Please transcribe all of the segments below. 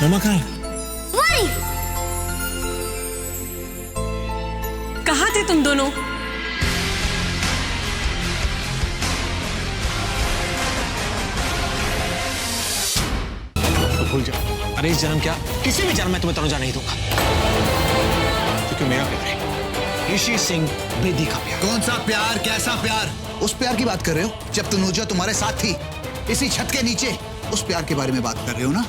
मम्मा कहाँ है? वही। कहाँ थे तुम दोनों? तो भूल जाओ। अरे इस जन्म क्या किसी भी जन्म में तुम्हें तनुजा नहीं दूंगा, क्योंकि मेरा प्यार है ऋषि सिंह बेदी का प्यार। कौन सा प्यार, कैसा प्यार? उस प्यार की बात कर रहे हो जब तनुजा तुम्हारे साथ थी, इसी छत के नीचे? उस प्यार के बारे में बात कर रहे हो ना,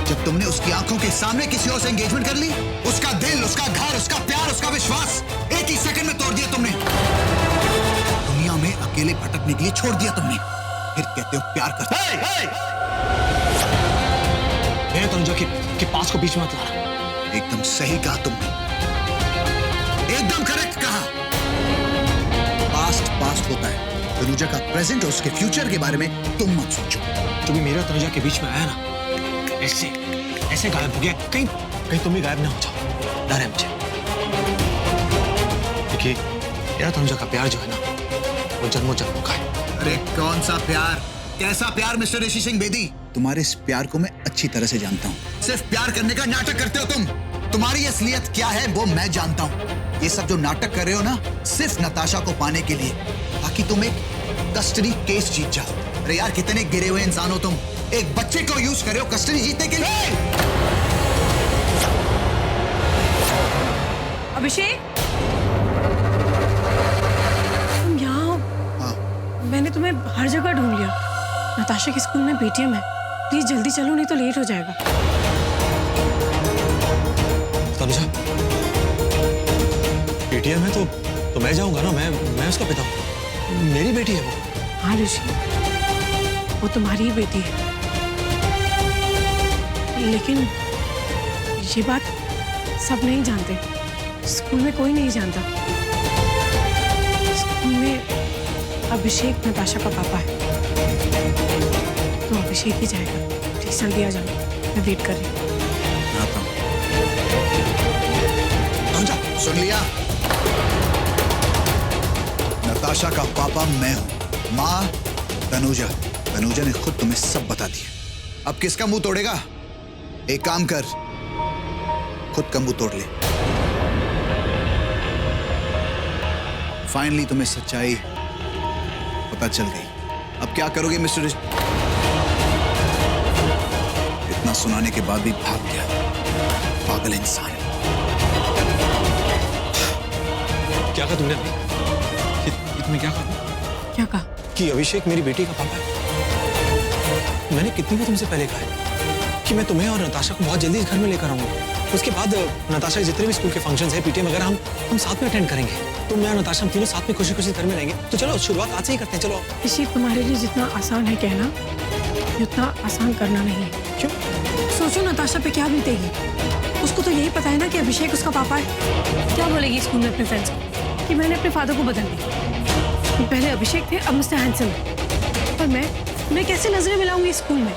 जब तुमने उसकी आंखों के सामने किसी और से एंगेजमेंट कर ली? उसका दिल, उसका घर, उसका प्यार, उसका विश्वास एक ही सेकंड में तोड़ दिया तुमने। दुनिया में अकेले भटकने के लिए छोड़ दिया तुमने, फिर कहते हो प्यार करते। मेरे तनुजा के पास को बीच में मत लाना। एकदम सही कहा तुमने, एकदम करेक्ट कहा। पास्ट पास्ट होता है, तनुजा का प्रेजेंट और उसके फ्यूचर के बारे में तुम मत सोचो। जो भी मेरा तनुजा के बीच में आया ना, ऐसे ऐसे गायब हो गया, कहीं तुम भी गायब ना हो जाओ, डर है मुझे। देखिए मेरा तनुजा का प्यार जो है ना, वो जन्मों जन्मों का है। अरे कौन सा प्यार, कैसा प्यार मिस्टर ऋषि सिंह बेदी? तुम्हारे इस प्यार को मैं अच्छी तरह से जानता हूँ। सिर्फ प्यार करने का नाटक करते हो तुम। तुम्हारी असलियत क्या है वो मैं जानता हूँ। ये सब जो नाटक कर रहे हो ना, सिर्फ नताशा को पाने के लिए, ताकि तुम एक कस्टडी केस जीत जाओ। अरे यार कितने गिरे हुए इंसान हो तुम, एक बच्चे को यूज कर रहे हो कस्टडी जीतने के लिए। अभिषेक, तुम यहाँ? हाँ। मैंने तुम्हें हर जगह ढूंढ लिया। नताशा के स्कूल में पेटीएम है, प्लीज जल्दी चलो नहीं तो लेट हो जाएगा। तनुजा पेटीएम है तो मैं जाऊंगा ना, मैं उसका पिता हूँ, मेरी बेटी है वो। हाँ ऋषि, वो तुम्हारी ही बेटी है, लेकिन ये बात सब नहीं जानते। स्कूल में कोई नहीं जानता। स्कूल में अभिषेक नताशा का पापा है, तो अभिषेक ही जाएगा। प्लीज जल्दी आ जाओ, मैं वेट कर रही हूँ। आता हूँ। सुन लिया? नताशा का पापा मैं हूँ, माँ तनुजा। तनुजा ने खुद तुम्हें सब बता दिया। अब किसका मुंह तोड़ेगा? एक काम कर, खुद का मुंह तोड़ ले। फाइनली तुम्हें सच्चाई पता चल गई। अब क्या करोगे मिस्टर? इतना सुनाने के बाद भी भाग गया, पागल इंसान। क्या कहा तुमने अभी? तुमने क्या कहा? क्या कहा? कि अभिषेक मेरी बेटी का पापा है। मैंने कितनी बार तुमसे पहले कहा है कि मैं तुम्हें और नताशा को बहुत जल्दी इस घर में लेकर आऊंगा। उसके बाद नताशा के जितने भी स्कूल के फंक्शंस हैं, पीटीएम वगैरह, हम साथ में अटेंड करेंगे। तुम मैं और नताशा हम तीनों साथ में खुशी खुशी घर में रहेंगे। तो चलो शुरुआत आज से ही करते हैं। चलो। ऋषि, तुम्हारे लिए जितना आसान है कहना, उतना आसान करना नहीं है। क्यों? सोचो नताशा पे क्या बीतेगी। उसको तो यही पता है ना कि अभिषेक उसका पापा है। क्या बोलेगी स्कूल में अपने फ्रेंड्स को कि मैंने अपने फादर को बदल दिया। पहले अभिषेक थे, अब मिस्टर हैंडसम। पर मैं कैसे नजरें मिलाऊंगी स्कूल में?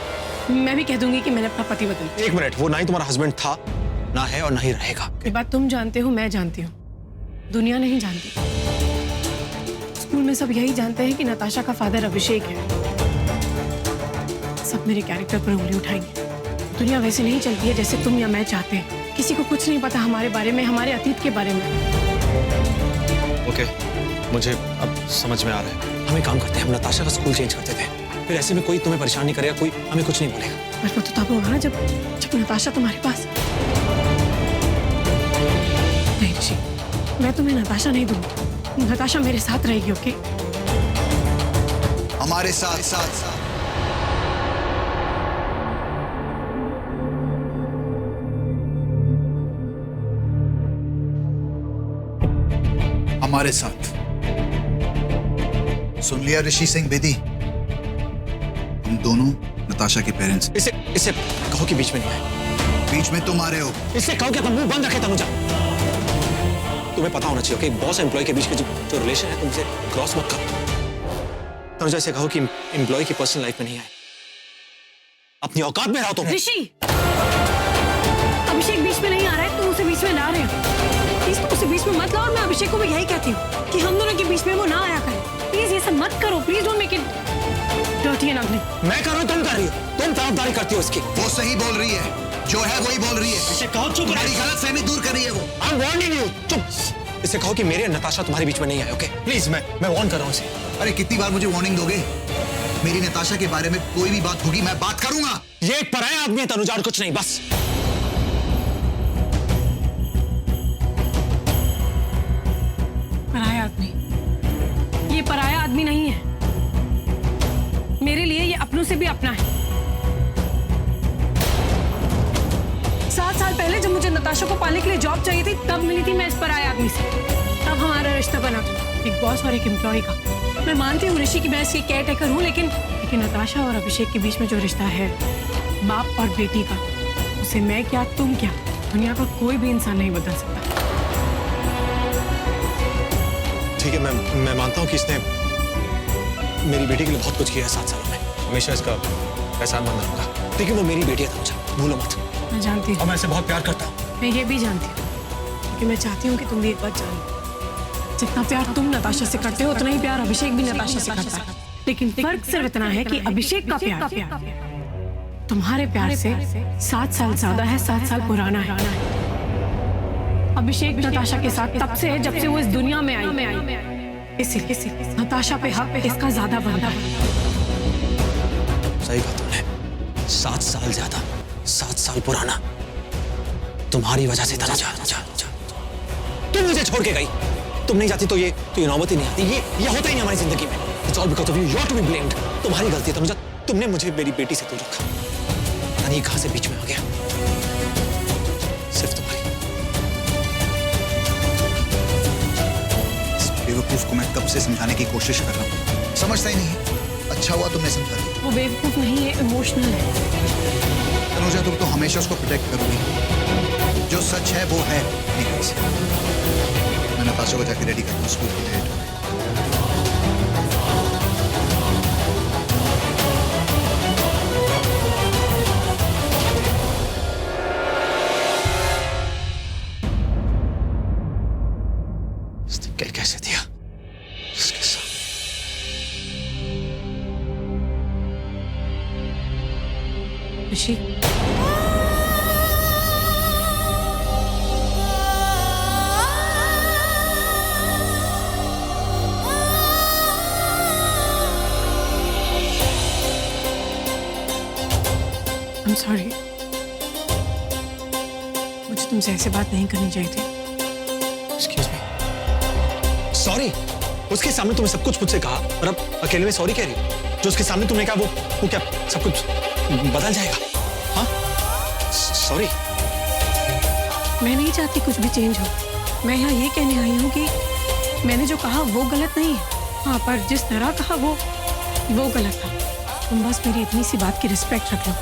मैं भी कह दूंगी कि मैंने अपना पति बदल दिया। एक मिनट, वो ना ही तुम्हारा हस्बैंड था, ना है और ना ही रहेगा। ये बात तुम जानते हो, मैं जानती हूँ, दुनिया नहीं जानती। स्कूल में सब यही जानते हैं कि नताशा का फादर अभिषेक है। सब मेरे कैरेक्टर पर उंगली उठाएंगे। दुनिया वैसे नहीं चलती है जैसे तुम या मैं चाहते हैं। किसी को कुछ नहीं पता हमारे बारे में, हमारे अतीत के बारे में। ओके, मुझे अब समझ में आ रहा है। हम एक काम करते हैं, हम नताशा का स्कूल चेंज करते थे, फिर ऐसे में कोई तुम्हें परेशान नहीं करेगा, कोई हमें कुछ नहीं बोलेगा। पर वो तो तब होगा ना जब नताशा तुम्हारे पास। नहीं ऋषि, मैं तुम्हें नताशा नहीं दूंगी। नताशा मेरे साथ रहेगी। ओके? हमारे साथ साथ हमारे साथ। सुन लिया ऋषि सिंह बेदी? हम दोनों नताशा के पेरेंट्स। इसे कहो कि बीच में नहीं आए। बीच में तुम आ रहे हो। इससे कहो कि तुम मुंह बंद रखे तनुजा। तुम्हें पता होना चाहिए कि बॉस एम्प्लॉय के बीच का जो रिलेशन है, तुमसे क्रॉस मत करो। तनुजा इसे कहो कि एम्प्लॉय की पर्सनल लाइफ में नहीं आए। अपनी औकात में रहो तुम। ऋषि, अभिषेक बीच में नहीं आ रहा है, तुम उसे बीच में ला रहे हो। प्लीज तुम उसे बीच में मत लाओ। और मैं अभिषेक को भी यही कहती हूँ कि हम दोनों के बीच में वो ना आया करे। प्लीज ये सब मत करो। Please don't make it. Dirty and अगली। मैं कर रहा हूँ, तुम कर रही हो, तुम तरफदारी करती हो इसकी। वो सही बोल रही है, जो है वही बोल रही है। इसे कहो चुप रहे। तुम्हारी गलतफहमी दूर कर रही है वो। आई एम वार्निंग यू, चुप। इसे कहो कि मेरे और नताशा तुम्हारे बीच में नहीं आए, ओके? प्लीज, मैं वार्न कर रहा हूँ इसे। अरे कितनी बार मुझे वार्निंग दोगे? मेरी नताशा के बारे में कोई भी बात होगी मैं बात करूंगा। ये एक पराया आदमी है तनुजा, और कुछ नहीं, बस। पराया आदमी? ये पराया आदमी नहीं है, मेरे लिए ये अपनों से भी अपना है। 7 साल पहले जब मुझे नताशा को पालने के लिए जॉब चाहिए थी, तब मिली थी मैं इस पराये आदमी से। तब हमारा रिश्ता बना था, एक बॉस और एक एम्प्लॉय का। मैं मानती हूँ ऋषि की मैं इसकी केयर टेकर हूँ, लेकिन नताशा और अभिषेक के बीच में जो रिश्ता है बाप और बेटी का, उसे मैं क्या तुम क्या, दुनिया का कोई भी इंसान नहीं बदल सकता। ठीक है, मैं मानता हूँ कि इसने मेरी बेटी के लिए बहुत कुछ किया है 7 सालों में। हमेशा इसका एहसान मंद रहूंगा, लेकिन वो मेरी बेटी है तनुजा, भूलो मत। मैं जानती हूँ, और मैं इसे बहुत प्यार करता हूँ। मैं ये भी जानती हूँ, क्योंकि मैं चाहती हूँ कि तुम भी एक बात जानो। जितना प्यार तुम नताशा से करते हो, उतना ही प्यार अभिषेक भी नताशा से करता है। लेकिन फर्क सिर्फ इतना है कि अभिषेक का प्यार तुम्हारे प्यार से 7 साल ज्यादा है, 7 साल पुराना है। अभिषेक नताशा के साथ तब से है जब से वो इस दुनिया में आई। इसीलिए नताशा पे हक इसका ज्यादा बनता है। सही कहा तुमने, 7 साल ज्यादा, 7 साल पुराना, तुम्हारी वजह से तनुजा। तुम मुझे छोड़ के गई, तुम नहीं जाती तो ये नौबत ही नहीं आती, ये होता ही नहीं हमारी जिंदगी में। It's all because of you. You are to be blamed. तुम्हारी गलती है तनुजा, तुमने मुझे मेरी बेटी से दूर रखा। पता नहीं कहां से बीच में आ गया, सिर्फ तुम्हारी। इस बेवकूफ को मैं कब से समझाने की कोशिश कर रहा हूँ, समझता ही नहीं है। अच्छा हुआ तुमने समझा दिया। वो बेवकूफ नहीं है, इमोशनल है। तनुजा, तुम तो हमेशा उसको प्रोटेक्ट करोगी। जो सच है वो है। मैं नताशा को जाके रेडी करता हूँ, स्कूल की डेट। कैसे दिया इसके साथ? ऋषि, I'm sorry. मुझे तुमसे ऐसे बात नहीं करनी चाहिए थी। Excuse me. सॉरी, उसके सामने तुमने सब कुछ मुझसे कहा और अब अकेले में सॉरी कह रही हो? जो उसके सामने तुमने कहा वो क्या सब कुछ बदल जाएगा? हाँ, सॉरी। मैं नहीं चाहती कुछ भी चेंज हो। मैं यहाँ ये कहने आई हूँ कि मैंने जो कहा वो गलत नहीं है। हाँ, पर जिस तरह कहा वो गलत था। तुम बस मेरी इतनी सी बात की रिस्पेक्ट रख लो।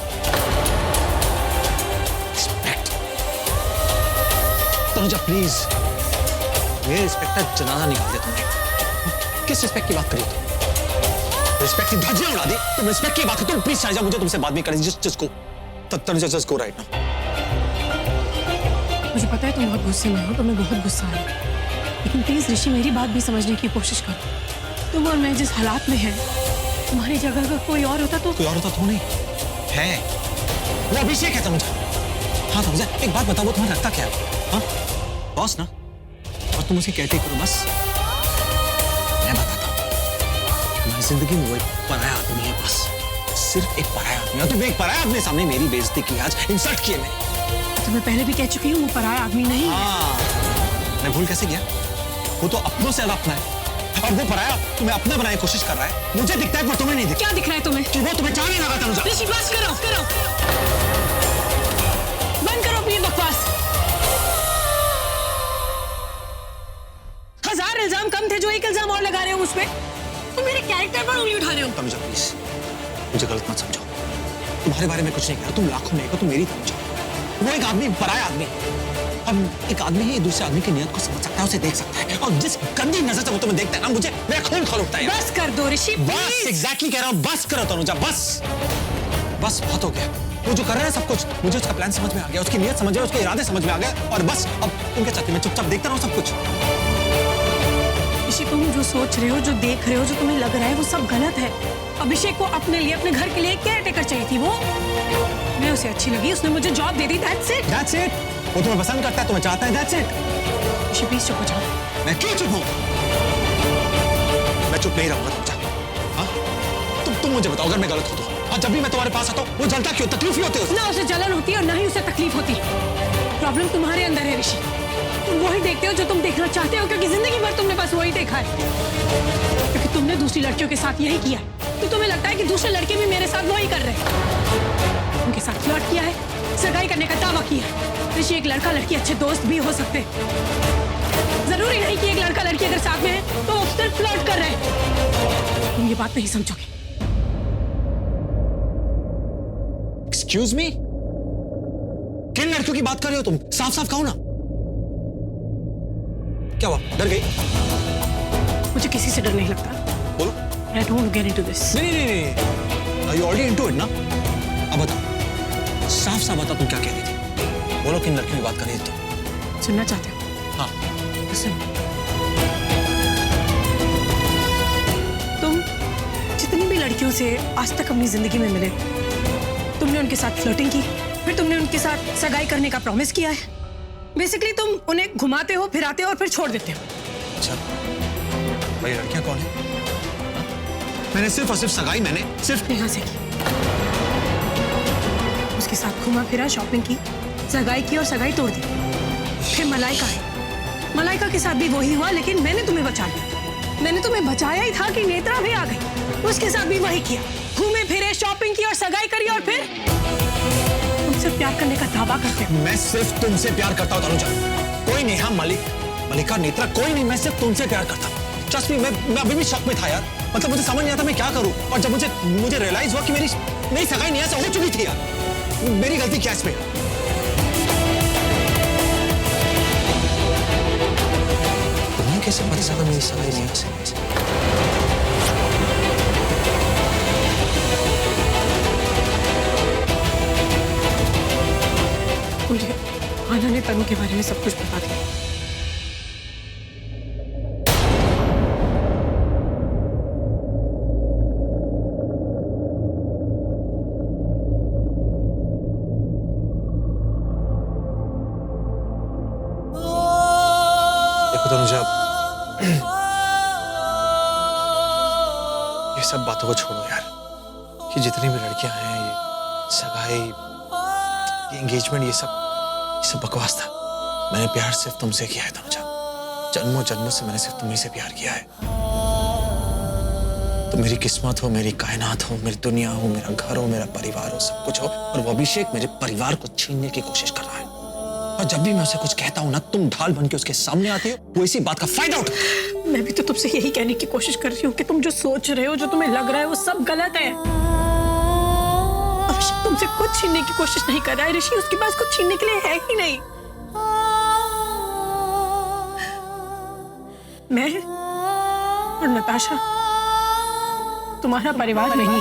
रिस्पेक्ट? तनुजा प्लीज, मेरे रिस्पेक्ट का जनाजा निकाल दिया तुमने। किस रिस्पेक्ट की बात करी तुम? रिस्पेक्ट की धज्जियां उड़ा दी तुम। रिस्पेक्ट की बात तुम प्लीज शायद मुझे तुमसे बात नहीं करनी। Just go Tanuja, just go right now. मुझे पता है तुम बहुत गुस्से में हो, तुम्हें बहुत गुस्सा आ रहा है, लेकिन प्लीज ऋषि मेरी बात भी समझने की कोशिश करो। तुम और मैं जिस हालात में हैं, तुम्हारी जगह अगर कोई और होता तो तो नहीं है। वो अभिषेक है तनुजा। हाँ तनुजा, एक बात बताओ, वो तुम्हें लगता क्या है? हाँ, बॉस ना, और तुम उसे कहते करो बस। मैं बताता हूँ, तुम्हारी जिंदगी में वो एक पराया आदमी है, बस सिर्फ एक पराया आदमी। और तुम एक पराया आदमी सामने मेरी बेइज्जती की, आज इंसल्ट किए मैंने। तो मैं पहले भी कह चुकी हूँ वो पराया आदमी नहीं है। हाँ, मैं भूल कैसे गया? वो तो अपनों से अपना है, और वो पराया तुम्हें अपना बनाने की कोशिश कर रहा है। मुझे दिखता है पर तुम्हें नहीं दिखता। क्या दिख रहा है तुम्हें? कि वो तुम्हें चाह नहीं लगा तनुजा। ऋषि बस करो, बंद करो अपनी बकवास। 1000 इल्जाम कम थे जो एक इल्जाम और लगा रहे हो मुझ पे। तुम मेरे कैरेक्टर पर उंगली उठा रहे हो। तनुजा प्लीज, मुझे गलत मत समझो। तुम्हारे बारे में कुछ नहीं कहा, तुम लाखों में एक हो, तुम मेरी तनुजा। वो एक आदमी, पराया आदमी। अब एक आदमी ही दूसरे आदमी की नियत को समझ सकता है, उसे देख सकता है, और जिस गंदी नजर से वो तुम्हें देखता है ना, मुझे मेरा खून खौल उठता है। बस कर दो ऋषि, बस, एग्जैक्टली कह रहा हूँ, बस करो तनुजा, बस बस बहुत हो गया। वो जो कर रहा है सब कुछ, मुझे उसका प्लान समझ में आ गया, उसकी नियत समझ में, उसके इरादे समझ में आ गया, और बस अब उनके चक्कर में चुपचाप देखता रहूं सब कुछ। ऋषि, तुम जो सोच रहे हो, जो देख रहे हो, जो तुम्हें लग रहा है, वो सब गलत है। अभिषेक को अपने लिए, अपने घर के लिए केयर टेकर चाहिए थी वो। मैं उसे अच्छी लगी, उसने मुझे job they the, that's it। That's it। वो तुम्हें पसंद करता है, तुम्हें चाहता है, that's it। ऋषि प्लीज चुप हो जाओ। मैं क्यों चुप हूँ? मैं चुप नहीं रहूंगा, तुम चाह। हाँ? तुम मुझे बताओ, अगर मैं गलत हूं तो। हाँ, जब भी मैं तुम्हारे पास आता हूँ, वो जलता क्यों? तकलीफ ही होती है उसे। ना उसे जलन होती है और ना ही उसे तकलीफ होती। प्रॉब्लम तुम्हारे अंदर है ऋषि। तुम वही देखते हो जो तुम देखना चाहते हो, क्योंकि जिंदगी भर तुमने बस वही देखा है। क्योंकि तुमने दूसरी लड़कियों के साथ यही किया है, तो तुम्हें लगता है कि दूसरे लड़के भी मेरे साथ वही कर रहे हैं। उनके साथ फ्लर्ट किया है, सगाई करने का दावा किया है। ऋषि, एक लड़का लड़की अच्छे दोस्त भी हो सकते हैं। जरूरी नहीं कि एक लड़का लड़की अगर साथ में है तो वो सिर्फ फ्लर्ट कर रहे हैं। तुम ये बात नहीं समझोगे। Excuse me? किन लड़कियों की बात कर रहे हो तुम? साफ साफ कहो ना। क्या हुआ? डर गई? मुझे किसी से डर नहीं लगता। बोलो। I don't want to get into this. नहीं। Are you already into it ना? अब बताओ, साफ साफ बताओ, तुम क्या कह रही थी? बोलो, किन लड़कियों की बात कर रही थी तुम? सुनना चाहते हो? हाँ। सुन। तुम जितनी भी लड़कियों से आज तक अपनी जिंदगी में मिले, तुमने उनके साथ फ्लर्टिंग की, फिर तुमने उनके साथ सगाई करने का प्रॉमिस किया है। बेसिकली तुम उन्हें घुमाते हो, फिराते हो और फिर छोड़ देते हो। अच्छा, भाई लड़कियां कौन है? मैंने सिर्फ और सिर्फ सगाई, मैंने सिर्फ यहाँ से की, उसके साथ घुमा फिरा, शॉपिंग की, सगाई की और सगाई तोड़ दी। फिर मलाइका है, मलाइका के साथ भी वही हुआ, लेकिन मैंने तुम्हें बचा लिया। मैंने तुम्हें बचाया ही था कि नेत्रा भी आ गई, उसके साथ भी वही किया। घूमे फिरे, शॉपिंग की और सगाई करी, और फिर तुमसे प्यार करने का दावा करते हो। मैं सिर्फ तुमसे प्यार करता हूँ तनुजा, कोई नहीं। हाँ, मलिका, नेत्रा, कोई नहीं। मैं सिर्फ तुमसे प्यार करता हूँ। ट्रस्ट मी, मैं अभी भी शक में था यार। मतलब मुझे समझ नहीं आता मैं क्या करूँ। और जब मुझे रियलाइज हुआ कि मेरी सगाई नहीं ऐसे हो चुकी थी यार। मेरी गलती क्या इसमें? तुम्हें कैसे पता चला मेरी सगाई नहीं ऐसे? मुझे आना ने तनु के बारे में सब कुछ बता दिया। देखो तनुजा, ये सब बातों को छोड़ो यार। कि जितनी भी लड़कियां हैं, ये सगाई, ये एंगेजमेंट, ये सब बकवास था। मैंने प्यार सिर्फ तुमसे किया है तनुजा। जन्मों जन्मों से मैंने सिर्फ तुम्ही से प्यार किया है। तो मेरी किस्मत हो, मेरी कायनात हो, मेरी दुनिया हो, मेरा घर हो, मेरा परिवार हो, सब कुछ हो। और वो अभिषेक मेरे परिवार को छीनने की कोशिश कर रहा है। और जब भी मैं उसे कुछ कहता हूँ ना, तुम ढाल बन के उसके सामने आती हो। वो इसी बात का फायदा उठा। मैं भी तो तुमसे यही कहने की कोशिश कर रही हूँ कि तुम जो सोच रहे हो, जो तुम्हें लग रहा है, वो सब गलत है। अभिषेक तुमसे कुछ छीनने की कोशिश नहीं कर रहा है ऋषि, उसके पास कुछ छीनने के लिए है ही नहीं। मैं और नताशा तुम्हारा परिवार नहीं।